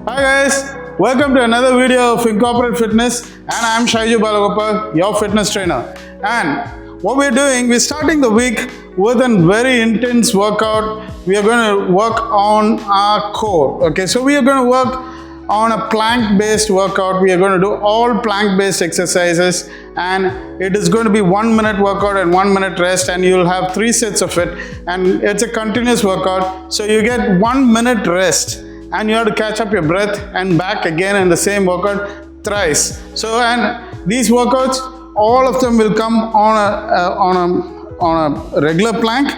Hi guys, welcome to another video of Incorporate Fitness, and I'm Shaiju Balagopal, your fitness trainer. And what we're doing, we're starting the week with a very intense workout. We are going to work on our core. Okay, so we are going to work on a plank-based workout. We are going to do all plank-based exercises, and it is going to be 1 minute workout and 1 minute rest, and you'll have 3 sets of it, and it's a continuous workout. So you get 1 minute rest, and you have to catch up your breath and back again in the same workout thrice. So, and these workouts, all of them will come on a regular plank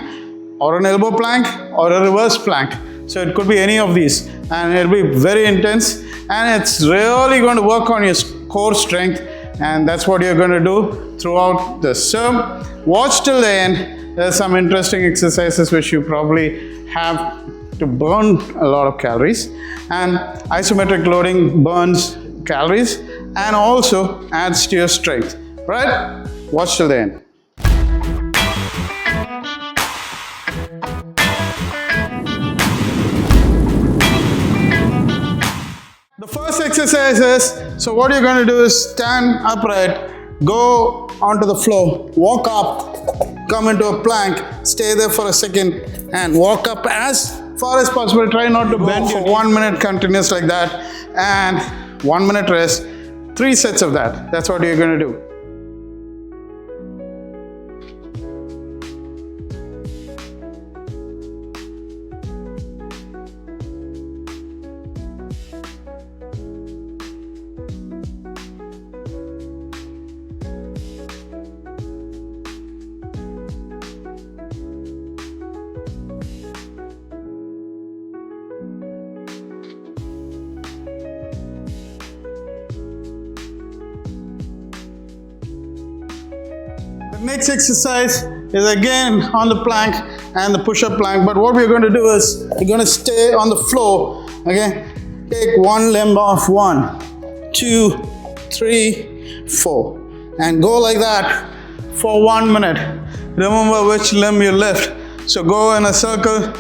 or an elbow plank or a reverse plank. So it could be any of these, and it'll be very intense, and it's really going to work on your core strength, and that's what you're going to do throughout this. So watch till the end. There's some interesting exercises which you probably have to burn a lot of calories, and isometric loading burns calories and also adds to your strength, right? Watch till the end. The first exercise is, so what you're going to do is stand upright, go onto the floor, walk up, come into a plank, stay there for a second, and walk up as far as possible. Try not to bend for 1 minute continuous like that, and 1 minute rest, 3 sets of that. That's what you're going to do. The next exercise is again on the plank and the push-up plank, but what we're going to do is we're going to stay on the floor. Okay, take one limb off, 1, 2, 3, 4, and go like that for 1 minute. Remember which limb you lift. So go in a circle,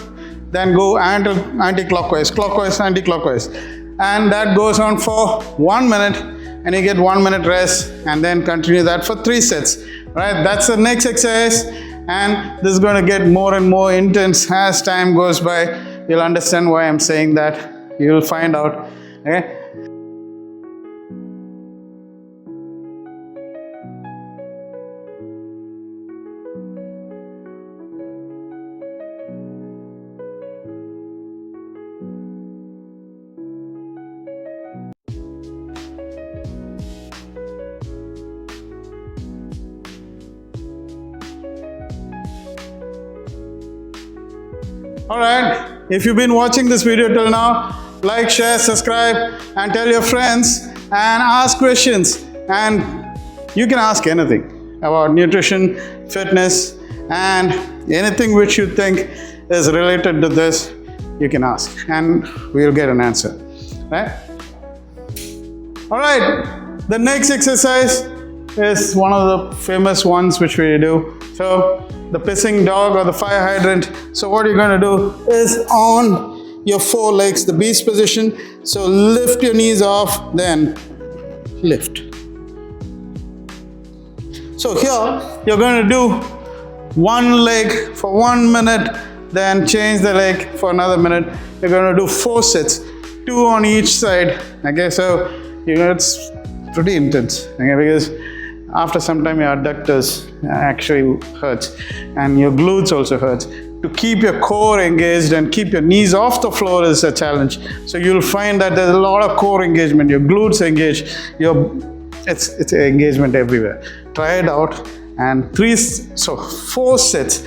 then go anti-clockwise, clockwise, anti-clockwise, and that goes on for 1 minute, and you get 1 minute rest, and then continue that for 3 sets. Right, that's the next exercise, and this is going to get more and more intense as time goes by. You'll understand why I'm saying that. You'll find out. Okay. Alright, if you've been watching this video till now, like, share, subscribe, and tell your friends, and ask questions. And you can ask anything about nutrition, fitness, and anything which you think is related to this, you can ask, and we'll get an answer. Right? Alright, the next exercise is one of the famous ones which we do. So the pissing dog or the fire hydrant. So what you're going to do is on your 4 legs, the beast position. So lift your knees off, then lift. So here you're going to do 1 leg for 1 minute, then change the leg for another minute. You're going to do 4 sets, 2 on each side. Okay, so it's pretty intense. Okay, because after some time your adductors actually hurts, and your glutes also hurts. To keep your core engaged and keep your knees off the floor is a challenge. So you'll find that there's a lot of core engagement, your glutes engaged, it's engagement everywhere. Try it out, and 4 sets,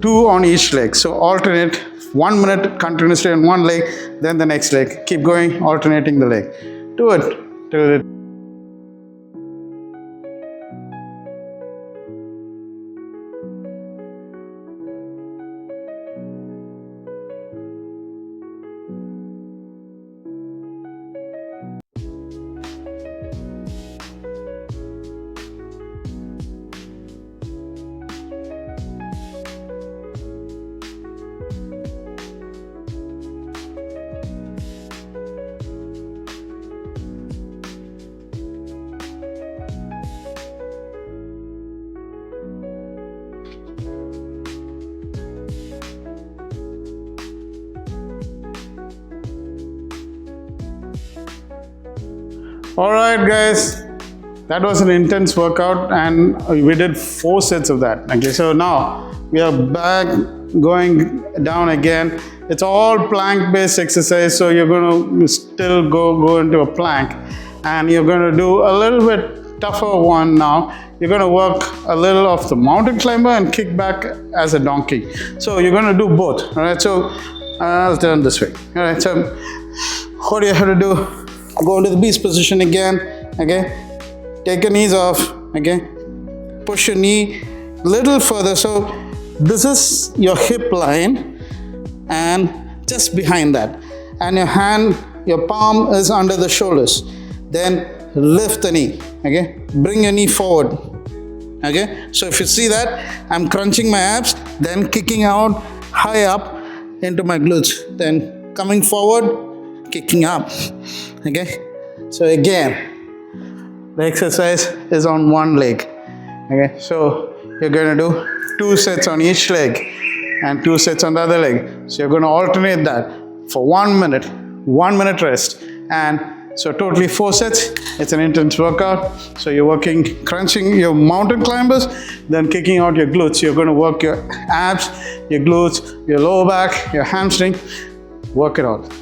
2 on each leg. So alternate 1 minute continuously on one leg, then the next leg. Keep going, alternating the leg. Do it till it. All right, guys. That was an intense workout, and we did 4 sets of that. Okay, so now we are back going down again. It's all plank-based exercise, so you're going to still go into a plank, and you're going to do a little bit tougher one now. You're going to work a little of the mountain climber and kick back as a donkey. So you're going to do both. All right. So I'll turn this way. All right. So what do you have to do? Go into the beast position again. Okay. Take your knees off, okay? Push your knee a little further. So this is your hip line and just behind that. And your hand, your palm is under the shoulders. Then lift the knee, okay? Bring your knee forward, okay? So if you see that, I'm crunching my abs, then kicking out high up into my glutes. Then coming forward, kicking up, okay? So again, the exercise is on one leg. Okay, so you're going to do 2 sets on each leg and 2 sets on the other leg. So you're going to alternate that for 1 minute, 1 minute rest. And so totally 4 sets. It's an intense workout. So you're working, crunching your mountain climbers, then kicking out your glutes. You're going to work your abs, your glutes, your lower back, your hamstring. Work it out.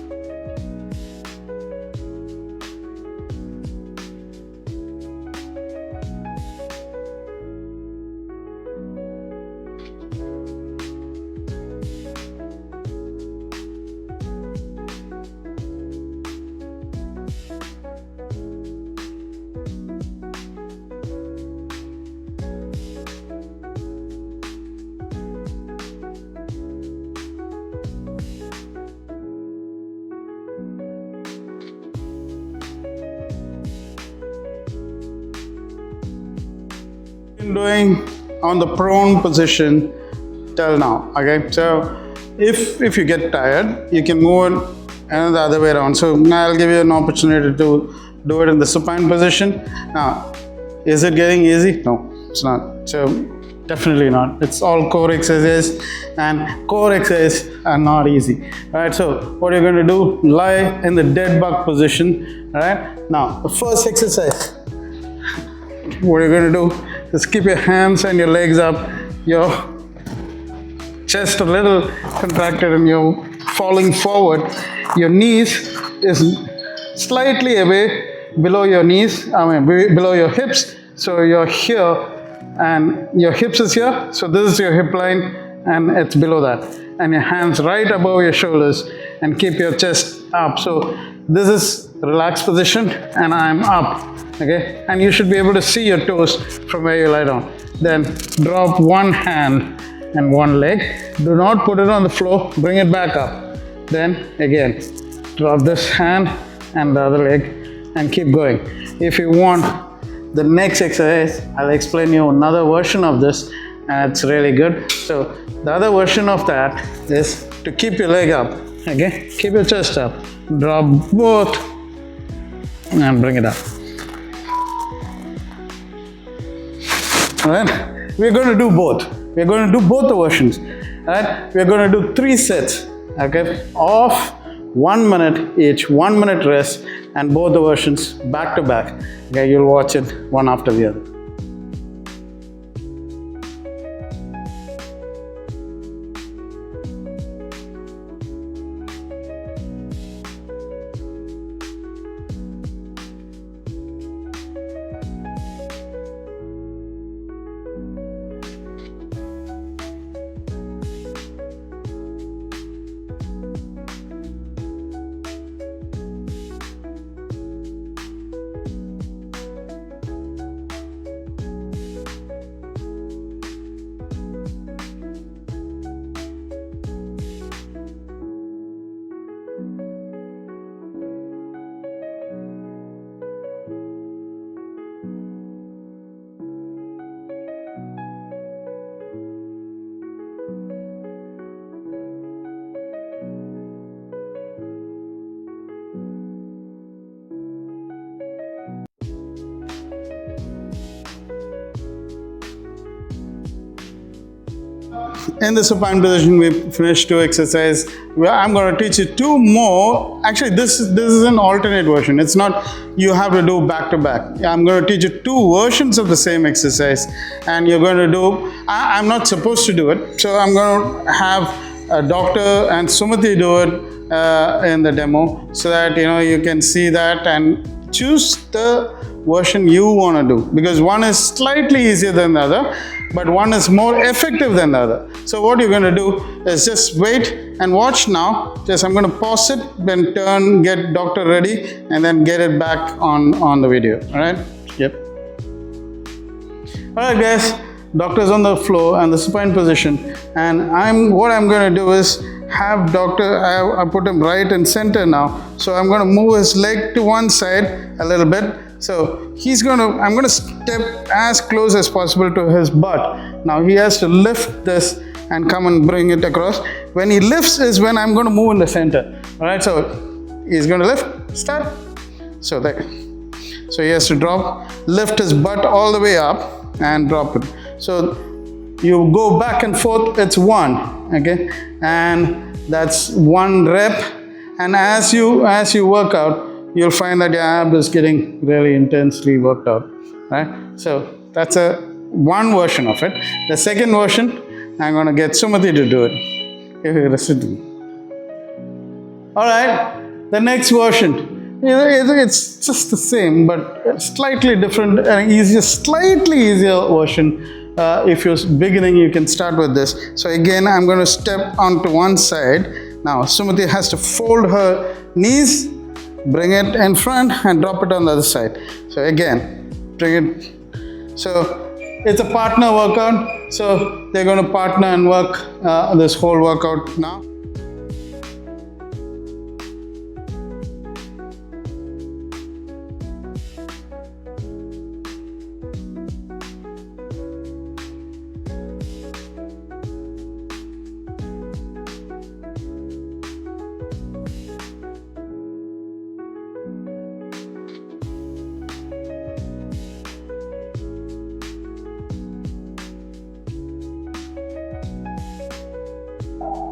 Doing on the prone position till now. Okay, so if you get tired, you can move it the other way around. So now I'll give you an opportunity to do it in the supine position. Now, is it getting easy? No, it's not. So definitely not. It's all core exercises, and core exercises are not easy. All right, so what you're going to do, lie in the dead bug position. All right, now the first exercise, what you're going to do, just keep your hands and your legs up, your chest a little contracted, and you're falling forward. Your knees is slightly away below your knees, below your hips. So you're here and your hips is here. So this is your hip line and it's below that. And your hands right above your shoulders, and keep your chest up. So this is relaxed position and I'm up. Okay, and you should be able to see your toes from where you lie down. Then drop one hand and one leg. Do not put it on the floor, bring it back up. Then again, drop this hand and the other leg and keep going. If you want the next exercise, I'll explain you another version of this, and it's really good. So the other version of that is to keep your leg up. Okay, keep your chest up, drop both and bring it up. Alright, we're going to do both. We're going to do both the versions. Alright, we're going to do 3 sets. Okay, of 1 minute each, 1 minute rest, and both the versions back to back. Okay, you'll watch it one after the other. in the supine position, we finished 2 exercises. I'm going to teach you 2 more. Actually, this is an alternate version. It's not you have to do back to back. I'm going to teach you 2 versions of the same exercise, and you're going to do. I'm not supposed to do it, so I'm going to have a doctor and Sumati do it in the demo, so that you can see that and choose the version you want to do, because one is slightly easier than the other, but one is more effective than the other. So what you're going to do is just wait and watch now. I'm going to pause it, then turn, get doctor ready, and then get it back on the video. All right? Yep. All right, guys. Doctor's on the floor and the supine position, and what I'm going to do is have doctor. I put him right in center now. So I'm going to move his leg to one side a little bit. So I'm going to step as close as possible to his butt. Now he has to lift this and come and bring it across. When he lifts is when I'm going to move in the center. All right, so he's going to lift, start. So there. So he has to lift his butt all the way up and drop it. So you go back and forth, it's 1, okay? And that's 1 rep. And as you work out, you'll find that your ab is getting really intensely worked out, right? So that's one version of it. The second version, I'm going to get Sumati to do it. All right, the next version, it's just the same, but slightly different and slightly easier version. If you're beginning, you can start with this. So again, I'm going to step onto one side. Now, Sumati has to fold her knees, bring it in front and drop it on the other side. So again, bring it. So it's a partner workout. So they're going to partner and work this whole workout now.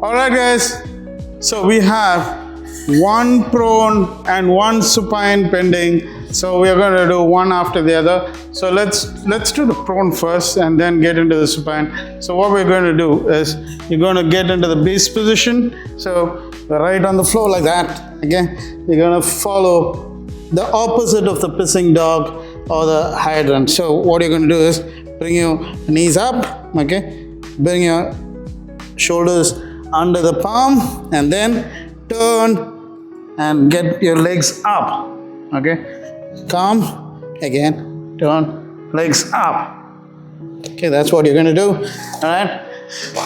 Alright guys, so we have 1 prone and 1 supine pending. So we are going to do one after the other. So let's do the prone first and then get into the supine. So what we're going to do is you're going to get into the base position. So right on the floor like that. Again, you're going to follow the opposite of the pissing dog or the hydrant. So what you're going to do is bring your knees up, okay? Bring your shoulders under the palm and then turn and get your legs up, okay? Come, again, turn, legs up. Okay, that's what you're going to do, all right?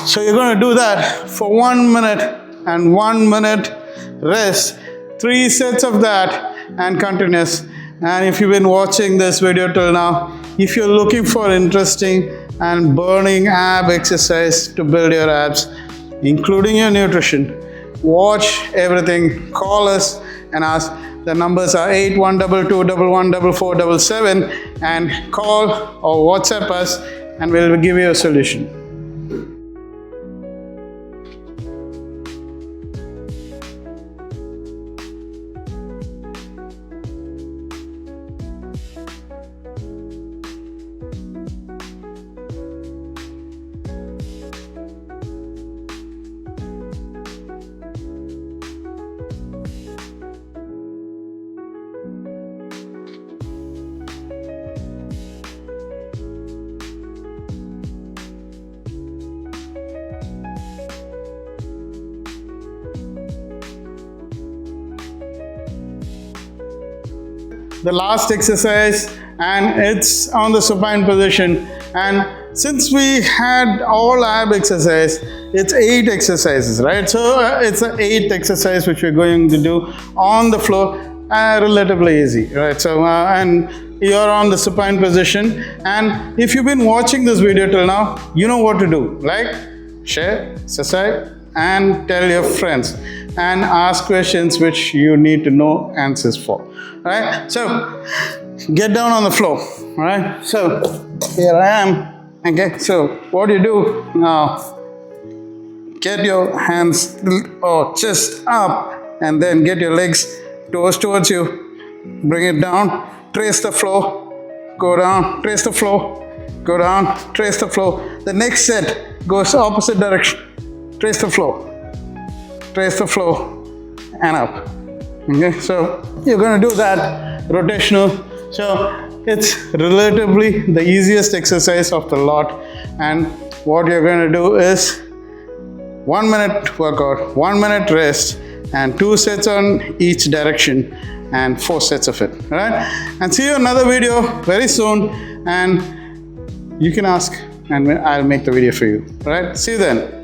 So you're going to do that for 1 minute and 1 minute rest, 3 sets of that and continuous. And if you've been watching this video till now, if you're looking for interesting and burning ab exercise to build your abs, including your nutrition, watch everything, call us and ask. The numbers are 8122114477 and call or WhatsApp us and we'll give you a solution. The last exercise, and it's on the supine position. And since we had all ab exercise, it's 8 exercises, right? So it's an 8th exercise which we're going to do on the floor, relatively easy, right? So and you're on the supine position, and if you've been watching this video till now, you know what to do. Like, share, subscribe, and tell your friends and ask questions which you need to know answers for. Right? So get down on the floor. Right? So here I am. Okay, so what do you do now? Get your hands or chest up, and then get your legs towards you. Bring it down, trace the floor, go down, trace the floor, go down, trace the floor. The next set goes opposite direction. Trace the floor, and up. Okay, so you're going to do that rotational. So it's relatively the easiest exercise of the lot, and what you're going to do is 1 minute workout, 1 minute rest, and 2 sets on each direction, and 4 sets of it. All right, and see you in another video very soon, and you can ask and I'll make the video for you. All right, see you then.